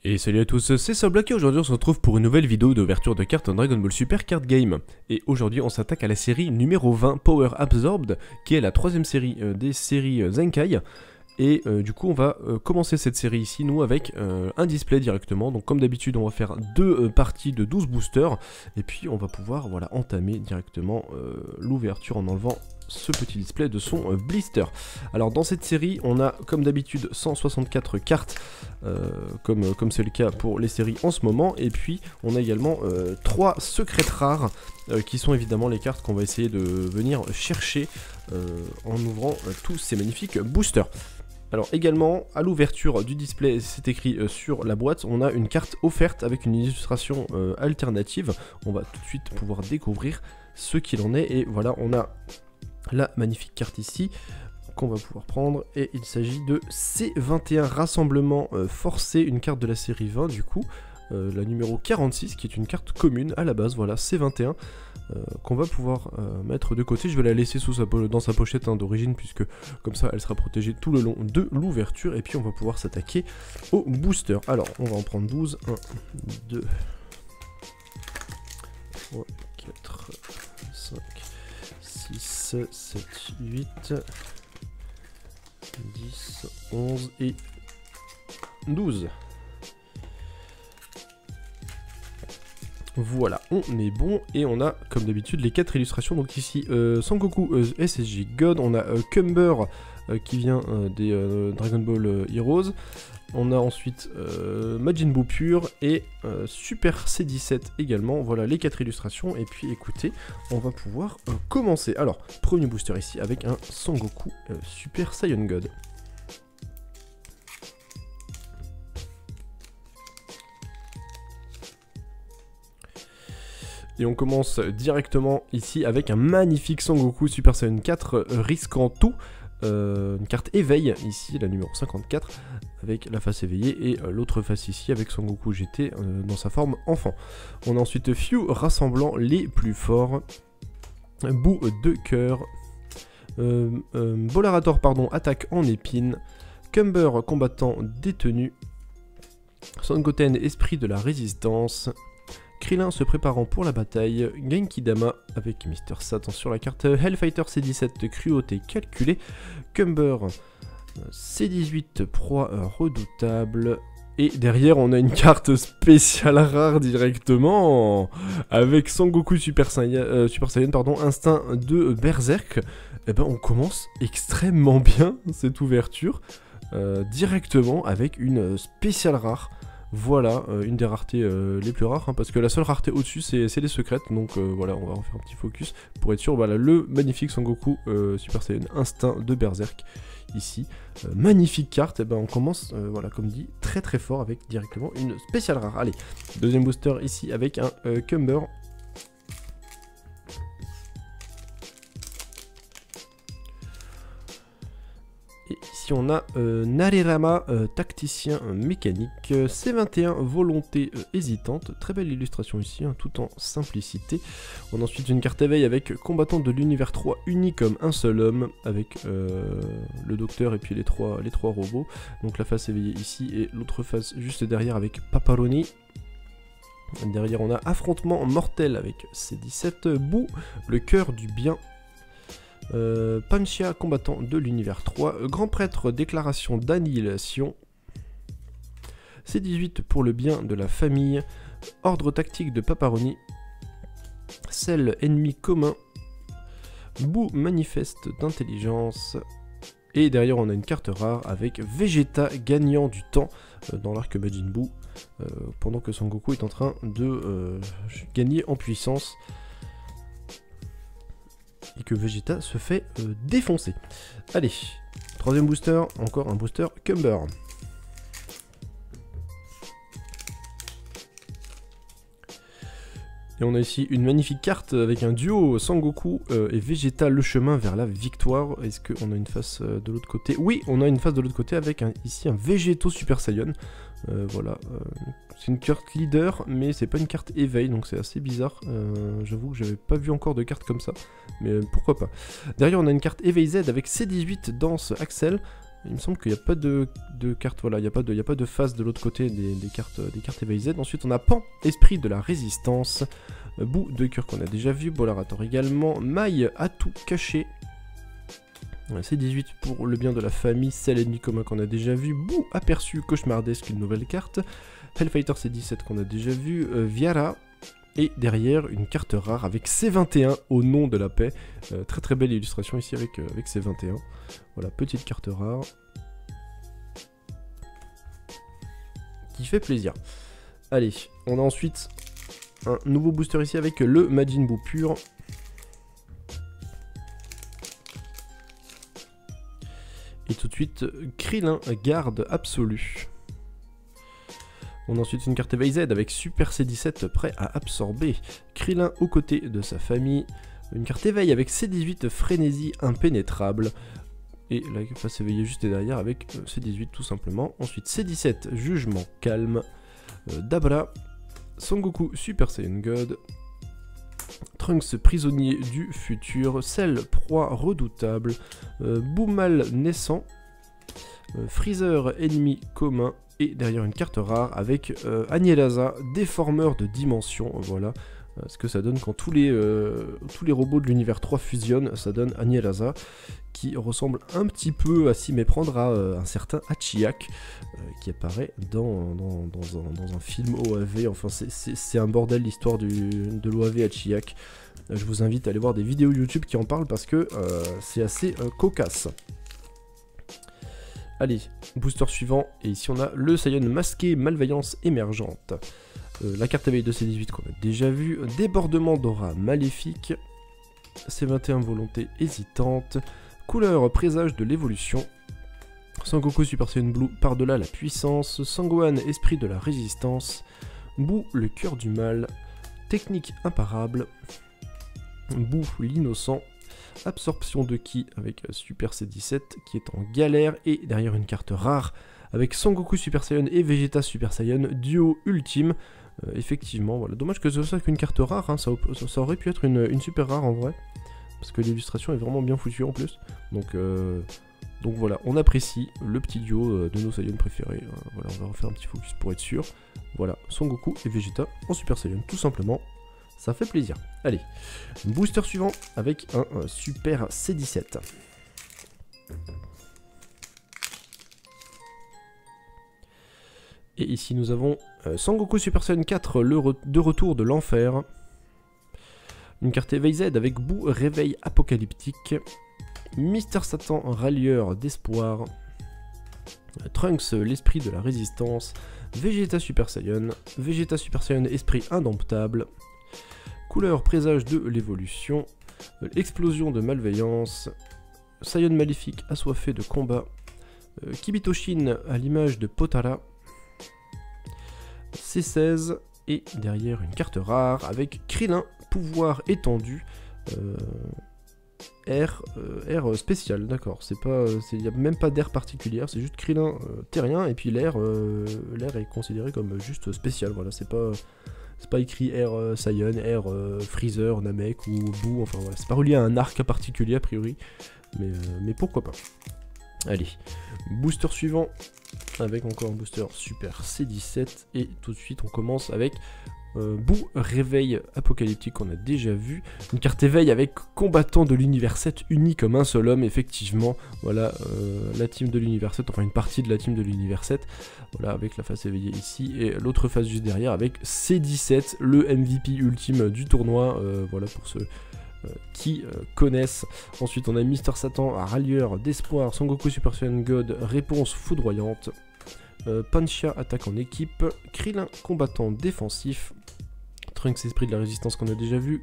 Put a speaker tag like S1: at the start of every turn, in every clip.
S1: Et salut à tous, c'est Soblock et aujourd'hui on se retrouve pour une nouvelle vidéo d'ouverture de cartes en Dragon Ball Super Card Game. Et aujourd'hui on s'attaque à la série numéro 20 Power Absorbed, qui est la troisième série des séries Zenkai. Et du coup on va commencer cette série ici nous avec un display directement. Donc comme d'habitude on va faire deux parties de 12 boosters. Et puis on va pouvoir voilà, entamer directement l'ouverture en enlevant ce petit display de son blister. Alors dans cette série on a comme d'habitude 164 cartes comme c'est le cas pour les séries en ce moment, et puis on a également 3 secrètes rares qui sont évidemment les cartes qu'on va essayer de venir chercher en ouvrant tous ces magnifiques boosters. Alors également à l'ouverture du display, c'est écrit sur la boîte, on a une carte offerte avec une illustration alternative. On va tout de suite pouvoir découvrir ce qu'il en est, et voilà on a la magnifique carte ici qu'on va pouvoir prendre, et il s'agit de C21 Rassemblement Forcé, une carte de la série 20 du coup, la numéro 46 qui est une carte commune à la base, voilà C21 qu'on va pouvoir mettre de côté. Je vais la laisser dans sa pochette d'origine, puisque comme ça elle sera protégée tout le long de l'ouverture, et puis on va pouvoir s'attaquer au booster. Alors on va en prendre 12, 1, 2, 3, 4, 5, 6, 7, 8, 10, 11 et 12. Voilà, on est bon, et on a comme d'habitude les 4 illustrations. Donc ici Sangoku SSJ God, on a Cumber qui vient des Dragon Ball Heroes, on a ensuite Majin Buu pur et Super C17 également. Voilà les 4 illustrations, et puis écoutez, on va pouvoir commencer. Alors, premier booster ici avec un Sangoku Super Saiyan God. Et on commence directement ici avec un magnifique Sangoku Super Saiyan 4 risquant tout. Une carte éveil ici, la numéro 54, avec la face éveillée, et l'autre face ici avec Sangoku GT dans sa forme enfant. On a ensuite Few rassemblant les plus forts, Buu de cœur, Bolarator pardon, attaque en épine, Cumber combattant détenu, Sangoten esprit de la résistance, Krillin se préparant pour la bataille, Genki Dama avec Mister Satan sur la carte, Hellfighter C17 cruauté calculée, Cumber C18 proie redoutable, et derrière on a une carte spéciale rare directement avec Sangoku Super Saiyan pardon, instinct de Berserk. Et ben on commence extrêmement bien cette ouverture directement avec une spéciale rare. Voilà, une des raretés les plus rares, hein, parce que la seule rareté au-dessus c'est les secrètes, donc voilà, on va en faire un petit focus pour être sûr. Voilà, le magnifique Sangoku Super Saiyan Instinct de Berserk, ici. Magnifique carte, et ben on commence, voilà, comme dit, très très fort avec directement une spéciale rare. Allez, deuxième booster ici avec un Cumber. Et ici on a Narerama, tacticien mécanique, C21 volonté hésitante, très belle illustration ici, hein, tout en simplicité. On a ensuite une carte éveil avec combattant de l'univers 3 uni comme un seul homme, avec le docteur et puis les trois robots. Donc la face éveillée ici, et l'autre face juste derrière avec Paparoni. Derrière on a affrontement mortel avec C17, Buu, le cœur du bien. Panchia combattant de l'univers 3, grand prêtre déclaration d'annihilation, C18 pour le bien de la famille, ordre tactique de Paparoni, Cell ennemi commun, Buu manifeste d'intelligence, et derrière on a une carte rare avec Vegeta gagnant du temps dans l'arc Majin Buu, pendant que Sangoku est en train de gagner en puissance, et que Vegeta se fait défoncer. Allez, troisième booster, encore un booster Cumber. Et on a ici une magnifique carte avec un duo Sangoku et Vegeta, le chemin vers la victoire. Est-ce qu'on a une face de l'autre côté? Oui, on a une face de l'autre côté avec ici un Végéto Super Saiyan. Voilà, c'est une carte leader, mais c'est pas une carte éveil, donc c'est assez bizarre. J'avoue que j'avais pas vu encore de carte comme ça, mais pourquoi pas. Derrière on a une carte éveil Z avec C18 Danse Axel, Il me semble qu'il n'y a pas de carte, voilà, il n'y a pas de face de l'autre côté des cartes EVZ. Ensuite, on a Pan, esprit de la résistance. Bout de cœur qu'on a déjà vu, Bolarator également. Maille, atout caché. C18 pour le bien de la famille, Cell ennemi commun qu'on a déjà vu. Bout aperçu, cauchemardesque, une nouvelle carte. Hellfighter C17 qu'on a déjà vu. Viara. Et derrière, une carte rare avec C21 au nom de la paix. Très très belle illustration ici avec C21. Voilà, petite carte rare. Qui fait plaisir. Allez, on a ensuite un nouveau booster ici avec le Majin Buu pur. Et tout de suite, Krillin, garde absolue. On a ensuite une carte EVZ avec Super C17 prêt à absorber. Krillin aux côtés de sa famille. Une carte éveil avec C18 frénésie impénétrable. Et la face éveillée juste derrière avec C18 tout simplement. Ensuite C17 jugement calme. Dabra. Sangoku Super Saiyan God. Trunks prisonnier du futur. Cell proie redoutable. Boumal naissant. Freezer ennemi commun. Et derrière une carte rare avec Agnelaza, déformeur de dimension, voilà ce que ça donne quand tous les robots de l'univers 3 fusionnent, ça donne Agnelaza, qui ressemble un petit peu à s'y méprendre à un certain Hachiyak, qui apparaît dans un film OAV, enfin c'est un bordel l'histoire de l'OAV Hachiyak. Je vous invite à aller voir des vidéos YouTube qui en parlent parce que c'est assez cocasse. Allez, booster suivant, et ici on a le Saiyan masqué, malveillance émergente. La carte éveil de C18 qu'on a déjà vu, débordement d'aura maléfique, C21 volonté hésitante, couleur présage de l'évolution, Sangoku Super Saiyan Blue par-delà la puissance, Sangohan esprit de la résistance, Buu le cœur du mal, technique imparable, Buu l'innocent, absorption de ki avec Super C17 qui est en galère et derrière une carte rare avec Sangoku Super Saiyan et Vegeta Super Saiyan duo ultime. Effectivement, voilà. Dommage que ce soit qu'une carte rare, hein. Ça aurait pu être une super rare en vrai parce que l'illustration est vraiment bien foutue en plus. Donc voilà, on apprécie le petit duo de nos Saiyans préférés. Voilà, on va refaire un petit focus pour être sûr. Voilà, Sangoku et Vegeta en Super Saiyan tout simplement. Ça fait plaisir. Allez, booster suivant avec un Super C17. Et ici nous avons Sangoku Super Saiyan 4, de retour de l'enfer. Une carte éveil Z avec Buu réveil apocalyptique. Mister Satan rallieur d'espoir. Trunks l'esprit de la résistance. Vegeta Super Saiyan. Vegeta Super Saiyan esprit indomptable. Couleur présage de l'évolution, explosion de malveillance, Saiyan maléfique assoiffé de combat, Kibitoshin à l'image de Potara, C16 et derrière une carte rare avec Krillin, pouvoir étendu, R spécial, d'accord, il n'y a même pas d'air particulière, c'est juste Krillin terrien et puis l'air est considéré comme juste spécial, voilà, c'est pas écrit Air Saiyan, Air Freezer, Namek ou Buu, enfin voilà, c'est pas relié à un arc particulier a priori, mais pourquoi pas. Allez, booster suivant, avec encore un booster Super C17, et tout de suite on commence avec Buu réveil apocalyptique qu'on a déjà vu, une carte éveil avec combattant de l'univers 7 uni comme un seul homme, effectivement, voilà, la team de l'univers 7, enfin une partie de la team de l'univers 7, voilà, avec la face éveillée ici, et l'autre face juste derrière avec C17, le MVP ultime du tournoi, voilà pour ceux qui connaissent. Ensuite on a Mister Satan, rallieur d'espoir, Sangoku Super Saiyan God, réponse foudroyante, Panchia attaque en équipe, Krillin combattant défensif, Trunks esprit de la résistance qu'on a déjà vu,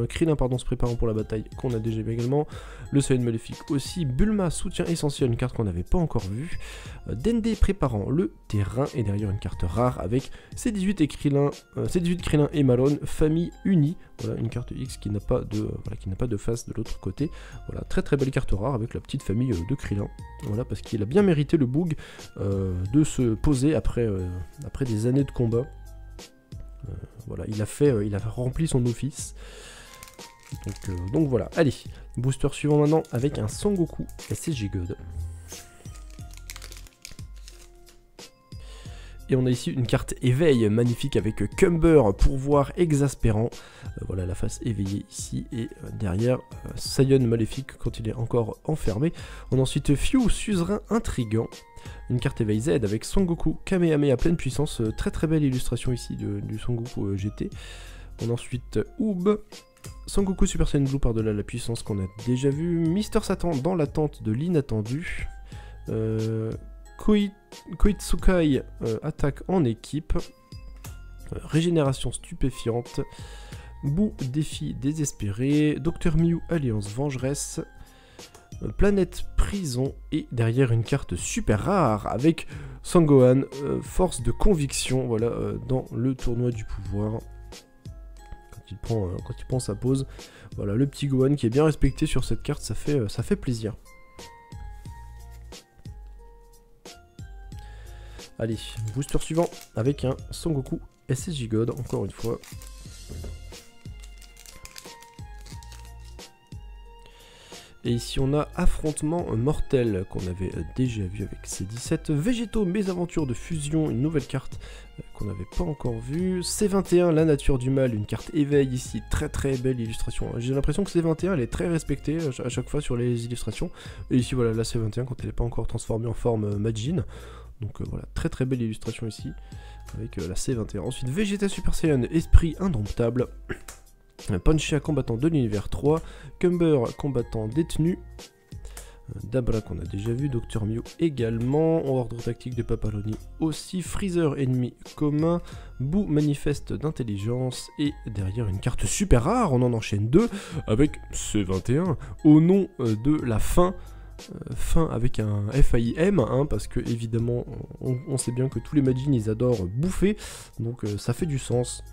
S1: Krillin pardon se préparant pour la bataille qu'on a déjà vu également, le Saiyan maléfique aussi, Bulma soutien essentiel, une carte qu'on n'avait pas encore vue, Dende préparant le terrain et derrière une carte rare avec C18 et Krillin, C18 Krillin et Malone, famille unie, voilà une carte X qui n'a pas de face de l'autre côté, voilà très très belle carte rare avec la petite famille de Krillin, voilà parce qu'il a bien mérité le boog de se poser après des années de combat. Voilà, il a rempli son office. Donc voilà, allez, booster suivant maintenant avec un Sangoku SSJ God. Et on a ici une carte éveil magnifique avec Cumber, pourvoir exaspérant. Voilà la face éveillée ici. Et derrière, Sion maléfique quand il est encore enfermé. On a ensuite Few, suzerain intrigant. Une carte éveil Z avec Son Goku Kamehameha à pleine puissance. Très très belle illustration ici du Son Goku GT. On a ensuite Oob. Son Goku Super Saiyan Blue par-delà la puissance qu'on a déjà vu. Mister Satan dans l'attente de l'inattendu. Koitsukai attaque en équipe. Régénération stupéfiante. Boo défi désespéré. Dr Mew alliance vengeresse. Planète prison. Et derrière une carte super rare avec Sangohan, force de conviction. Voilà, dans le tournoi du pouvoir. Quand il prend sa pause. Voilà, le petit Gohan qui est bien respecté sur cette carte, ça fait plaisir. Allez, booster suivant avec un Son Goku SSJ God, encore une fois. Et ici on a Affrontement mortel qu'on avait déjà vu avec C17. Végétaux, mésaventures de fusion, une nouvelle carte qu'on n'avait pas encore vue. C21, la nature du mal, une carte éveil ici, très très belle illustration. J'ai l'impression que C21 elle est très respectée à chaque fois sur les illustrations. Et ici voilà la C21 quand elle n'est pas encore transformée en forme Majin. Donc voilà, très très belle illustration ici avec la C21. Ensuite Vegeta Super Saiyan, esprit indomptable. Panchia combattant de l'univers 3, Cumber combattant détenu, Dabra qu'on a déjà vu, Dr Mew également, ordre tactique de Papaloni aussi, Freezer ennemi commun, Boo manifeste d'intelligence, et derrière une carte super rare, on en enchaîne deux, avec C21, au nom de la fin avec un FAIM, hein, parce que évidemment on sait bien que tous les Majin ils adorent bouffer, donc ça fait du sens.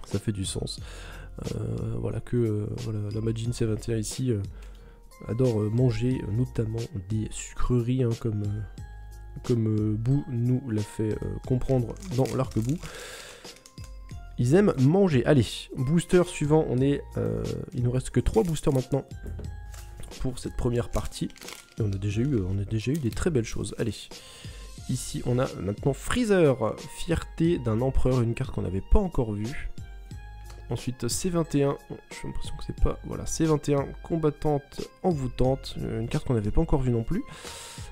S1: Ça fait du sens. Voilà que voilà, la Majin C21 ici adore manger notamment des sucreries, hein, comme Boo nous l'a fait comprendre dans l'arc-bout. Ils aiment manger. Allez, booster suivant, il nous reste que 3 boosters maintenant pour cette première partie. Et on a déjà eu des très belles choses. Allez. Ici on a maintenant Freezer, fierté d'un empereur, une carte qu'on n'avait pas encore vue. Ensuite C21, j'ai l'impression que c'est pas... Voilà, C21, combattante envoûtante, une carte qu'on n'avait pas encore vue non plus.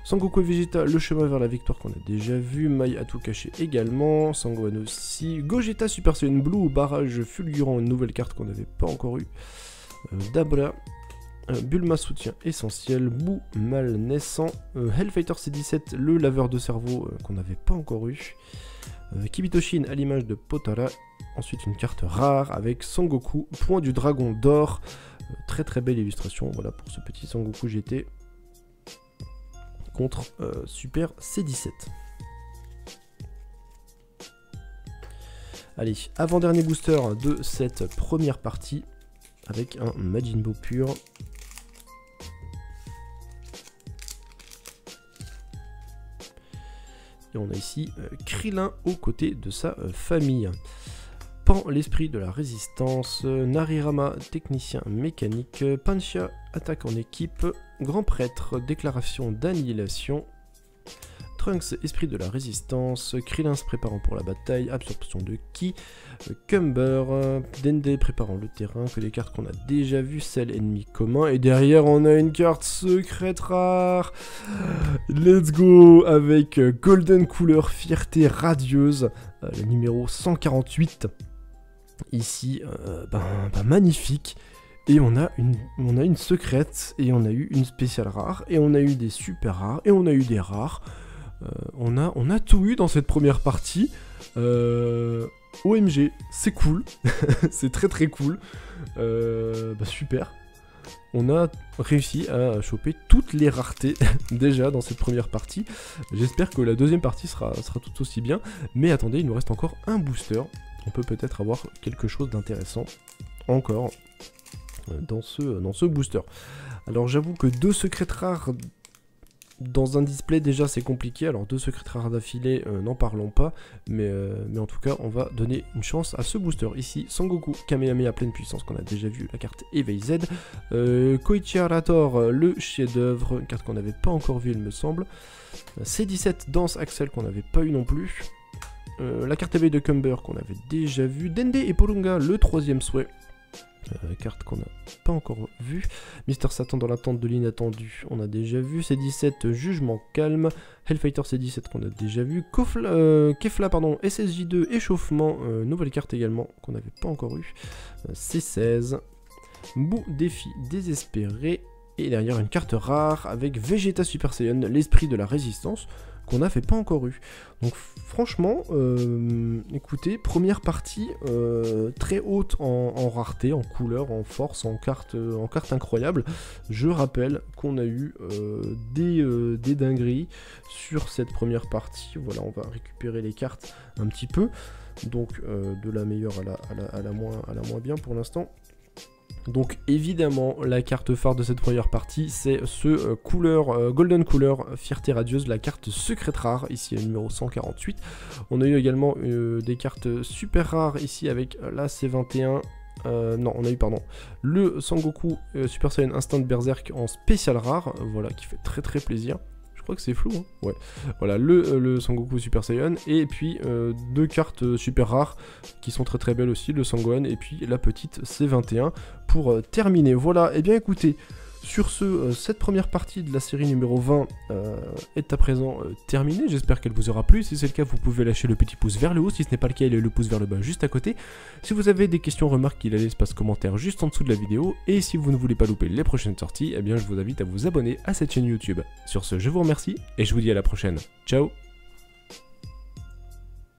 S1: Sangoku et Vegeta, le chemin vers la victoire qu'on a déjà vu. Mai à tout caché également, Sangohan aussi. Gogeta Super Saiyan Blue, barrage fulgurant, une nouvelle carte qu'on n'avait pas encore eue. Dabra, Bulma soutien essentiel, Boo mal naissant. Hellfighter C17, le laveur de cerveau qu'on n'avait pas encore eu. Kibitoshin à l'image de Potara. Ensuite une carte rare avec Sangoku, point du dragon d'or. Très très belle illustration, voilà pour ce petit Sangoku GT contre Super C17. Allez, avant-dernier booster de cette première partie avec un Majin Buu pur. Et on a ici Krillin aux côtés de sa famille. Pan, l'esprit de la résistance. Narirama, technicien mécanique. Panchia, attaque en équipe. Grand prêtre, déclaration d'annihilation. Trunks, esprit de la résistance. Krillin se préparant pour la bataille. Absorption de ki. Cumber, Dende préparant le terrain. Que des cartes qu'on a déjà vues. Celle ennemi commun. Et derrière, on a une carte secrète rare. Let's go. Avec Golden Couleur, fierté radieuse. Le numéro 148. Ici, magnifique. Et on a une secrète. Et on a eu une spéciale rare. Et on a eu des super rares. Et on a eu des rares. On a tout eu dans cette première partie. OMG, c'est cool. C'est très très cool. Super. On a réussi à choper toutes les raretés déjà dans cette première partie. J'espère que la deuxième partie sera tout aussi bien. Mais attendez, il nous reste encore un booster. On peut peut-être avoir quelque chose d'intéressant encore dans ce booster. Alors j'avoue que 2 secrètes rares Dans un display déjà c'est compliqué, alors 2 secrets rares d'affilée, n'en parlons pas, mais en tout cas on va donner une chance à ce booster. Ici Sangoku Kamehameha pleine puissance qu'on a déjà vu, la carte Éveil Z, Koichi Arator, le chef-d'œuvre, une carte qu'on n'avait pas encore vue il me semble, C17 Danse Axel qu'on n'avait pas eu non plus, la carte Éveil de Cumber qu'on avait déjà vu, Dende et Polunga, le 3ème souhait. Carte qu'on n'a pas encore vue. Mister Satan dans l'attente de l'inattendu, on a déjà vu. C17 Jugement Calme. Hellfighter C17 qu'on a déjà vu. Kefla, pardon, SSJ2 Échauffement, nouvelle carte également qu'on n'avait pas encore eu. C16 Bou Défi Désespéré. Et derrière une carte rare avec Vegeta Super Saiyan, l'esprit de la résistance, qu'on n'avait pas encore eu. Donc franchement, écoutez, première partie très haute en rareté, en couleur, en force, en carte incroyable. Je rappelle qu'on a eu des dingueries sur cette première partie. Voilà, on va récupérer les cartes un petit peu. Donc de la meilleure à la moins bien pour l'instant. Donc évidemment la carte phare de cette première partie c'est ce Golden Cooler Fierté Radieuse, la carte secrète rare, ici le numéro 148. On a eu également des cartes super rares ici avec la C21, non on a eu pardon, le Sangoku Super Saiyan Instinct Berserk en spécial rare, voilà qui fait très plaisir. Je crois que c'est flou, hein. Ouais. Voilà, le Sangoku Super Saiyan, et puis 2 cartes super rares, qui sont très belles aussi, le Sangohan, et puis la petite C21, pour terminer. Voilà, et bien écoutez, sur ce, cette première partie de la série numéro 20 est à présent terminée. J'espère qu'elle vous aura plu. Si c'est le cas, vous pouvez lâcher le petit pouce vers le haut. Si ce n'est pas le cas, il y a le pouce vers le bas juste à côté. Si vous avez des questions, remarques, il y a l'espace commentaire juste en dessous de la vidéo. Et si vous ne voulez pas louper les prochaines sorties, eh bien je vous invite à vous abonner à cette chaîne YouTube. Sur ce, je vous remercie et je vous dis à la prochaine. Ciao!